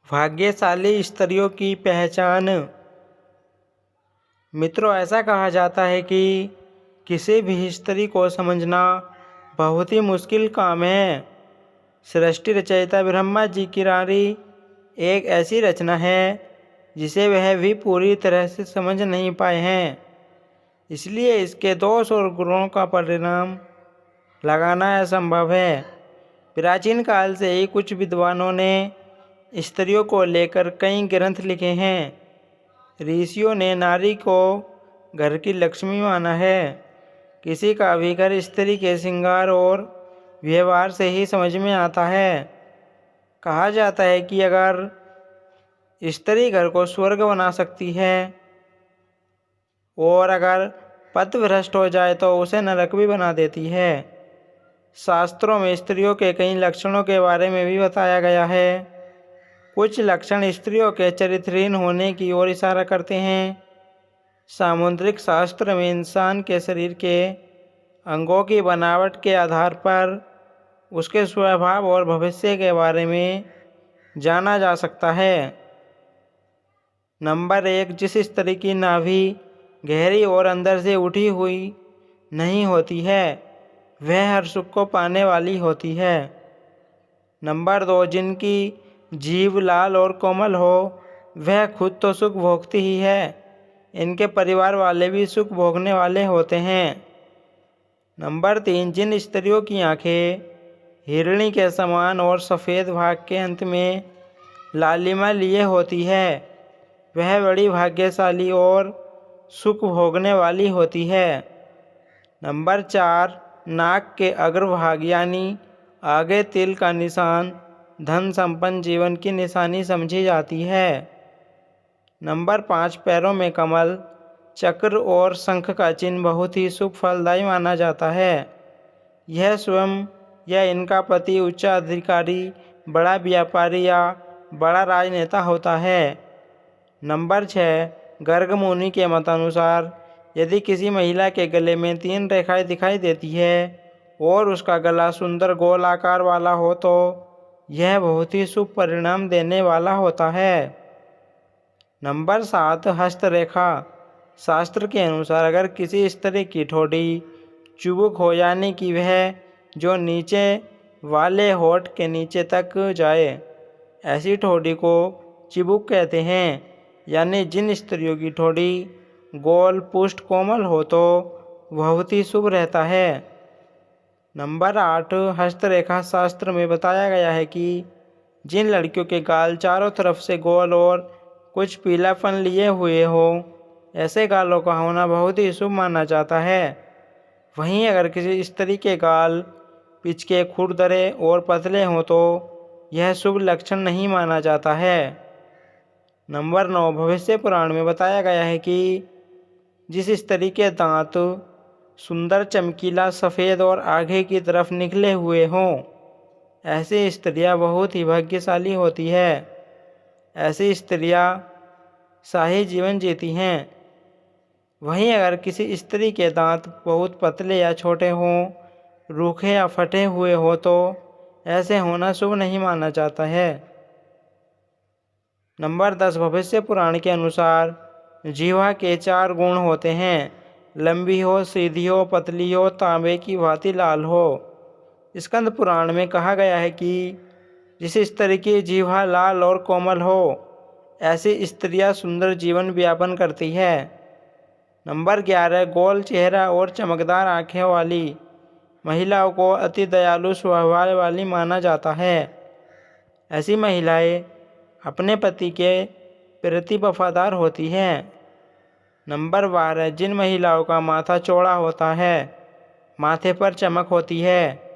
भाग्यशाली स्त्रियों की पहचान। मित्रों, ऐसा कहा जाता है कि किसी भी स्त्री को समझना बहुत ही मुश्किल काम है। सृष्टि रचयिता ब्रह्मा जी की नारी एक ऐसी रचना है जिसे वह भी पूरी तरह से समझ नहीं पाए हैं। इसलिए इसके दोष और गुणों का परिणाम लगाना असंभव है। प्राचीन काल से ही कुछ विद्वानों ने स्त्रियों को लेकर कई ग्रंथ लिखे हैं। ऋषियों ने नारी को घर की लक्ष्मी माना है। किसी का भी घर स्त्री के श्रृंगार और व्यवहार से ही समझ में आता है। कहा जाता है कि अगर स्त्री घर को स्वर्ग बना सकती है और अगर पति भ्रष्ट हो जाए तो उसे नरक भी बना देती है। शास्त्रों में स्त्रियों के कई लक्षणों के बारे में भी बताया गया है। कुछ लक्षण स्त्रियों के चरित्रहीन होने की ओर इशारा करते हैं। सामुद्रिक शास्त्र में इंसान के शरीर के अंगों की बनावट के आधार पर उसके स्वभाव और भविष्य के बारे में जाना जा सकता है। नंबर 1, जिस स्त्री की नाभि गहरी और अंदर से उठी हुई नहीं होती है वह हर सुख को पाने वाली होती है। नंबर 2, जिनकी जीभ लाल और कोमल हो वह खुद तो सुख भोगती ही है, इनके परिवार वाले भी सुख भोगने वाले होते हैं। नंबर 3, जिन स्त्रियों की आंखें हिरणी के समान और सफ़ेद भाग के अंत में लालिमा लिए होती है वह बड़ी भाग्यशाली और सुख भोगने वाली होती है। नंबर 4, नाक के अग्रभाग यानी आगे तिल का निशान धन संपन्न जीवन की निशानी समझी जाती है। नंबर 5, पैरों में कमल, चक्र और शंख का चिन्ह बहुत ही शुभ फलदायी माना जाता है। यह स्वयं या इनका पति उच्च अधिकारी, बड़ा व्यापारी या बड़ा राजनेता होता है। नंबर 6, गर्ग मुनि के मतानुसार यदि किसी महिला के गले में 3 रेखाएं दिखाई देती है और उसका गला सुंदर गोल आकार वाला हो तो यह बहुत ही शुभ परिणाम देने वाला होता है। नंबर 7, हस्तरेखा। शास्त्र के अनुसार अगर किसी स्त्री की ठोड़ी चुबुक हो यानी कि वह जो नीचे वाले होठ के नीचे तक जाए, ऐसी ठोड़ी को चिबुक कहते हैं। यानी जिन स्त्रियों की ठोड़ी गोल पुष्ट कोमल हो तो बहुत ही शुभ रहता है। नंबर 8, हस्तरेखा। शास्त्र में बताया गया है कि जिन लड़कियों के गाल चारों तरफ से गोल और कुछ पीलापन लिए हुए हो ऐसे गालों का होना बहुत ही शुभ माना जाता है। वहीं अगर किसी स्त्री के गाल पिचके, खुरदरे और पतले हों तो यह शुभ लक्षण नहीं माना जाता है। नंबर 9, भविष्य पुराण में बताया गया है कि जिस स्त्री के दांत सुंदर चमकीला सफ़ेद और आगे की तरफ निकले हुए हों ऐसी स्त्रियां बहुत ही भाग्यशाली होती है। ऐसी स्त्रियां शाही जीवन जीती हैं। वहीं अगर किसी स्त्री के दांत बहुत पतले या छोटे हों, रूखे या फटे हुए हो तो ऐसे होना शुभ नहीं माना जाता है। नंबर 10, भविष्य पुराण के अनुसार जीवा के 4 गुण होते हैं। लंबी हो, सीधी हो, पतली हो, तांबे की भांति लाल हो। स्कंद पुराण में कहा गया है कि जिस स्त्री की जीवा लाल और कोमल हो ऐसी स्त्रियां सुंदर जीवन व्यापन करती है। नंबर 11, गोल चेहरा और चमकदार आँखें वाली महिलाओं को अति दयालु स्वभाव वाली माना जाता है। ऐसी महिलाएं अपने पति के प्रति वफादार होती हैं। नंबर 12, जिन महिलाओं का माथा चौड़ा होता है, माथे पर चमक होती है,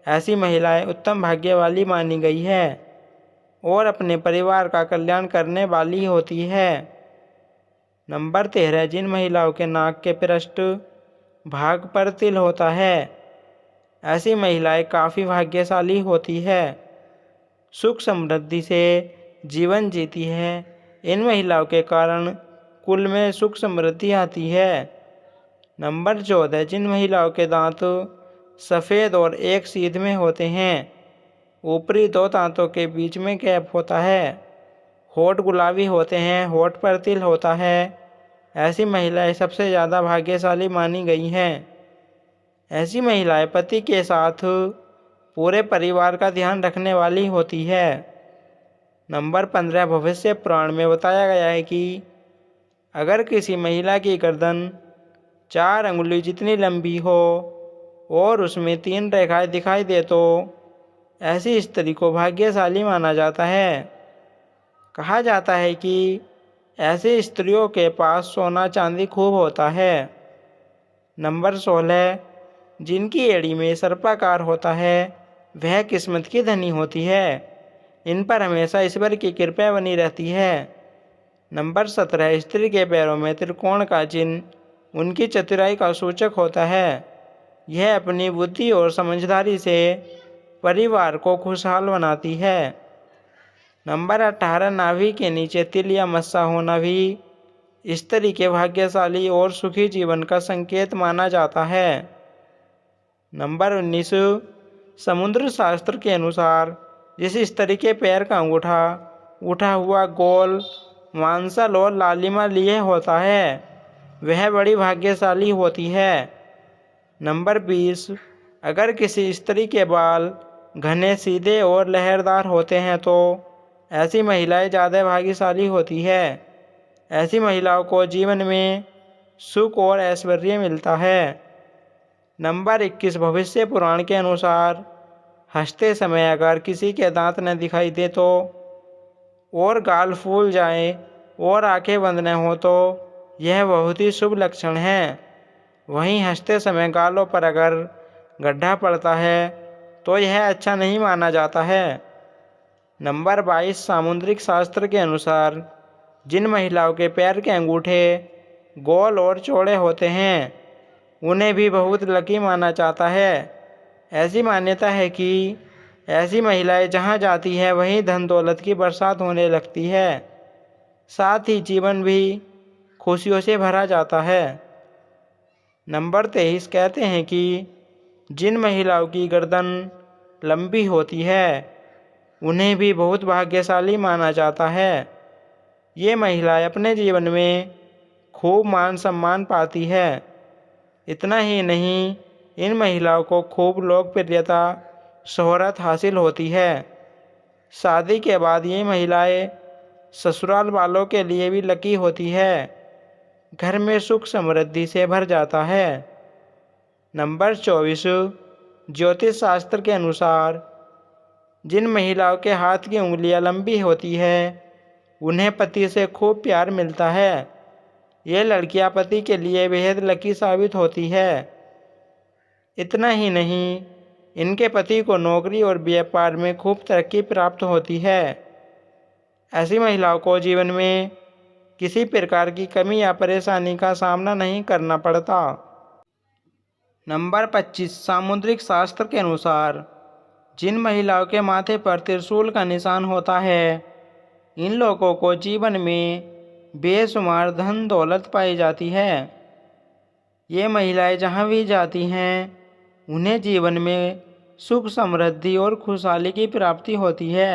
ऐसी महिलाएं उत्तम भाग्य वाली मानी गई है और अपने परिवार का कल्याण करने वाली होती है। नंबर 13, जिन महिलाओं के नाक के पृष्ठ भाग पर तिल होता है ऐसी महिलाएं काफ़ी भाग्यशाली होती है, सुख समृद्धि से जीवन जीती है। इन महिलाओं के कारण कुल में सुख समृद्धि आती है। नंबर 14, जिन महिलाओं के दांत सफ़ेद और एक सीध में होते हैं, ऊपरी 2 दांतों के बीच में गैप होता है, होठ गुलाबी होते हैं, होठ पर तिल होता है, ऐसी महिलाएं सबसे ज़्यादा भाग्यशाली मानी गई हैं। ऐसी महिलाएं पति के साथ पूरे परिवार का ध्यान रखने वाली होती है। नंबर 15 भविष्य पुराण में बताया गया है कि अगर किसी महिला की गर्दन 4 अंगुली जितनी लंबी हो और उसमें 3 रेखाएं दिखाई दे तो ऐसी स्त्री को भाग्यशाली माना जाता है। कहा जाता है कि ऐसी स्त्रियों के पास सोना चांदी खूब होता है। नंबर 16 जिनकी एड़ी में सर्पाकार होता है वह किस्मत की धनी होती है। इन पर हमेशा ईश्वर की कृपा बनी रहती है। नंबर 17 स्त्री के पैरों में त्रिकोण का चिन्ह उनकी चतुराई का सूचक होता है। यह अपनी बुद्धि और समझदारी से परिवार को खुशहाल बनाती है। नंबर 18 नाभि के नीचे तिल या मस्सा होना भी स्त्री के भाग्यशाली और सुखी जीवन का संकेत माना जाता है। नंबर 19 समुद्र शास्त्र के अनुसार जिस स्त्री के पैर का अंगूठा उठा हुआ गोल मांसल और लालिमा लिए होता है वह बड़ी भाग्यशाली होती है। नंबर 20 अगर किसी स्त्री के बाल घने सीधे और लहरदार होते हैं तो ऐसी महिलाएं ज़्यादा भाग्यशाली होती है। ऐसी महिलाओं को जीवन में सुख और ऐश्वर्य मिलता है। नंबर 21 भविष्य पुराण के अनुसार हंसते समय अगर किसी के दांत न दिखाई दे तो और गाल फूल जाए और आंखें बंद न हो तो यह बहुत ही शुभ लक्षण है। वहीं हंसते समय गालों पर अगर गड्ढा पड़ता है तो यह अच्छा नहीं माना जाता है। नंबर 22 सामुद्रिक शास्त्र के अनुसार जिन महिलाओं के पैर के अंगूठे गोल और चौड़े होते हैं उन्हें भी बहुत लकी माना जाता है। ऐसी मान्यता है कि ऐसी महिलाएं जहां जाती है वहीं धन दौलत की बरसात होने लगती है, साथ ही जीवन भी खुशियों से भरा जाता है। नंबर 23 कहते हैं कि जिन महिलाओं की गर्दन लंबी होती है उन्हें भी बहुत भाग्यशाली माना जाता है। ये महिलाएं अपने जीवन में खूब मान सम्मान पाती है। इतना ही नहीं, इन महिलाओं को खूब लोकप्रियता शोहरत हासिल होती है। शादी के बाद ये महिलाएं ससुराल वालों के लिए भी लकी होती है। घर में सुख समृद्धि से भर जाता है। नंबर 24 ज्योतिष शास्त्र के अनुसार जिन महिलाओं के हाथ की उंगलियां लंबी होती है उन्हें पति से खूब प्यार मिलता है। ये लड़कियां पति के लिए बेहद लकी साबित होती है। इतना ही नहीं, इनके पति को नौकरी और व्यापार में खूब तरक्की प्राप्त होती है। ऐसी महिलाओं को जीवन में किसी प्रकार की कमी या परेशानी का सामना नहीं करना पड़ता। नंबर 25 सामुद्रिक शास्त्र के अनुसार जिन महिलाओं के माथे पर त्रिशूल का निशान होता है इन लोगों को जीवन में बेशुमार धन दौलत पाई जाती है। ये महिलाएं जहाँ भी जाती हैं उन्हें जीवन में सुख समृद्धि और खुशहाली की प्राप्ति होती है।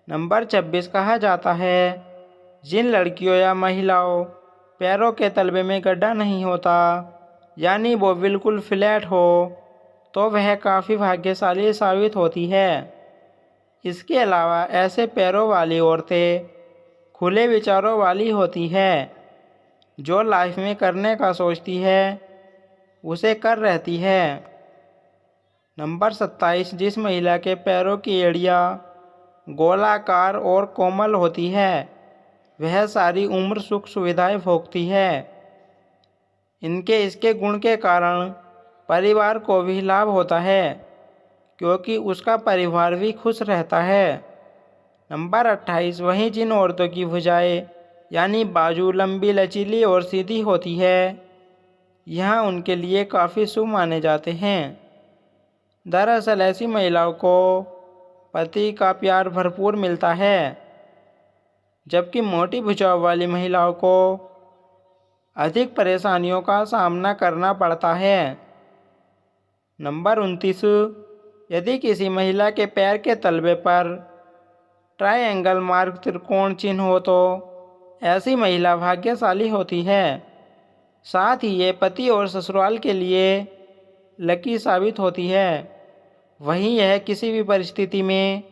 नंबर 26 कहा जाता है जिन लड़कियों या महिलाओं पैरों के तलवे में गड्ढा नहीं होता यानी वो बिल्कुल फ्लैट हो तो वह काफ़ी भाग्यशाली साबित होती है। इसके अलावा ऐसे पैरों वाली औरतें खुले विचारों वाली होती है। जो लाइफ में करने का सोचती है उसे कर रहती है। नंबर 27 जिस महिला के पैरों की एड़ियाँ गोलाकार और कोमल होती है वह सारी उम्र सुख सुविधाएं भोगती है। इसके गुण के कारण परिवार को भी लाभ होता है क्योंकि उसका परिवार भी खुश रहता है। नंबर 28 वहीं जिन औरतों की भुजाएं यानी बाजू लंबी लचीली और सीधी होती है यहाँ उनके लिए काफ़ी शुभ माने जाते हैं। दरअसल ऐसी महिलाओं को पति का प्यार भरपूर मिलता है, जबकि मोटी भुजाओं वाली महिलाओं को अधिक परेशानियों का सामना करना पड़ता है। नंबर 29 यदि किसी महिला के पैर के तलवे पर ट्रायंगल मार्ग त्रिकोण चिन्ह हो तो ऐसी महिला भाग्यशाली होती है। साथ ही ये पति और ससुराल के लिए लकी साबित होती है। वहीं यह किसी भी परिस्थिति में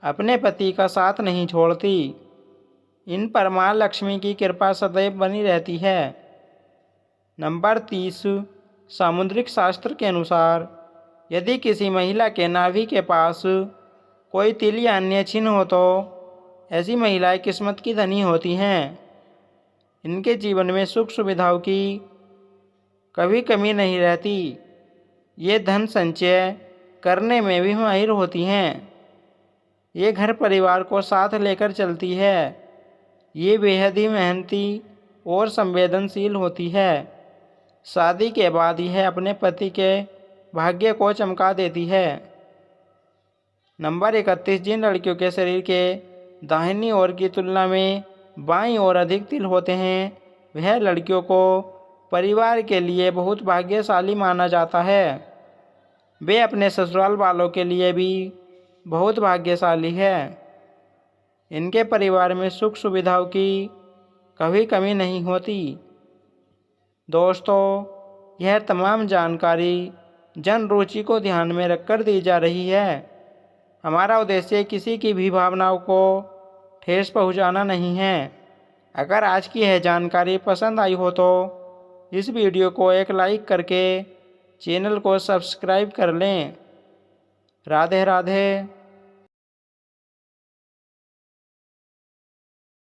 अपने पति का साथ नहीं छोड़ती। इन पर माँ लक्ष्मी की कृपा सदैव बनी रहती है। नंबर 30, सामुद्रिक शास्त्र के अनुसार यदि किसी महिला के नाभि के पास कोई तिल या अन्य चिन्ह हो तो ऐसी महिलाएं किस्मत की धनी होती हैं। इनके जीवन में सुख सुविधाओं की कभी कमी नहीं रहती। ये धन संचय करने में भी माहिर होती हैं। ये घर परिवार को साथ लेकर चलती है। ये बेहद ही मेहनती और संवेदनशील होती है। शादी के बाद यह अपने पति के भाग्य को चमका देती है। नंबर 31, जिन लड़कियों के शरीर के दाहिनी ओर की तुलना में बाईं ओर अधिक तिल होते हैं वह लड़कियों को परिवार के लिए बहुत भाग्यशाली माना जाता है। वे अपने ससुराल वालों के लिए भी बहुत भाग्यशाली है। इनके परिवार में सुख सुविधाओं की कभी कमी नहीं होती। दोस्तों, यह तमाम जानकारी जन रुचि को ध्यान में रखकर दी जा रही है। हमारा उद्देश्य किसी की भी भावनाओं को ठेस पहुंचाना नहीं है। अगर आज की यह जानकारी पसंद आई हो तो इस वीडियो को एक लाइक करके चैनल को सब्सक्राइब कर लें। राधे राधे।